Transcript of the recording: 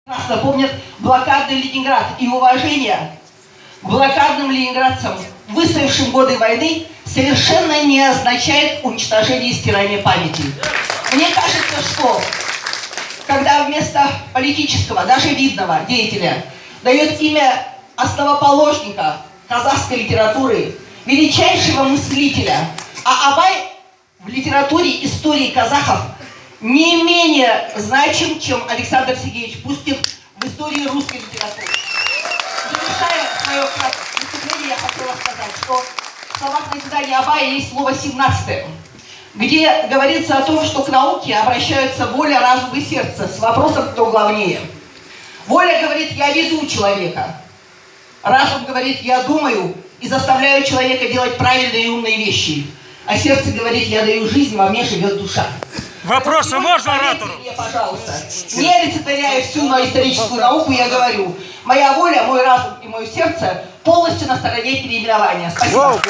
прекрасно помнят блокадный Ленинград и уважение к блокадным ленинградцам, выстоявшим годы войны, совершенно не означает уничтожение и стирание памяти. Мне кажется, что когда вместо политического, даже видного деятеля дает имя основоположника казахской литературы, величайшего мыслителя, а Абай в литературе истории казахов не менее значим, чем Александр Сергеевич Пушкин в истории русской литературы. Завершая свое выступление, я хотела сказать, что в словах назидания Абая есть слово 17, где говорится о том, что к науке обращаются воля, разум и сердце с вопросом, кто главнее. Воля говорит: я веду человека. Разум говорит: я думаю и заставляю человека делать правильные и умные вещи. А сердце говорит: я даю жизнь, во мне живет душа. Вопросы можно оратору? Мне, пожалуйста, не олицетворяя всю мою историческую науку, я говорю: моя воля, мой разум и мое сердце полностью на стороне переименования. Спасибо.